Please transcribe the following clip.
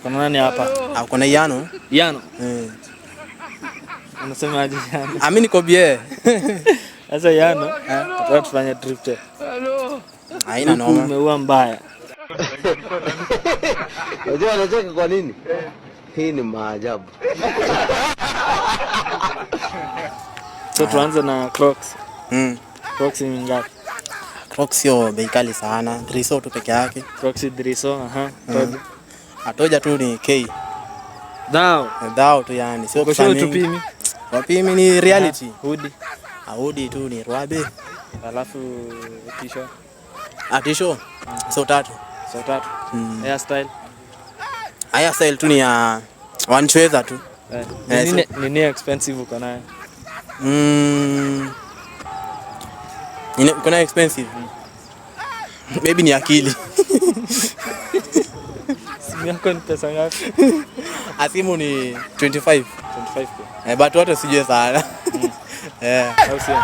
Kuna nani hapa? Kuna Yano. Yano. Unasema aje Yano? Mimi niko bie. Sasa Yano, tutafanya tufanye trip test. Haina noma. Umeua mbaya. Unajua anacheka kwa nini? Hii ni maajabu. So tuanze na Crocs. Crocs ni ngapi? Crocs yo bei kali sana. Driso tu peke yake. Crocs Driso, Toja. Atoja tu ni K. Dao tu yani. Sio kusema tupimi. Wapimi ni reality. Hoodie tu ni Rwabe. Alafu t-shirt. T-shirt. So tatu. Hairstyle tu ni ya one choicer tu. Nini expensive uko nayo? Uko nayo expensive? Maybe ni akili. Simu yako ni pesa ngapi? Asimu ni 25. 25. But watu sijue sana. Au sio?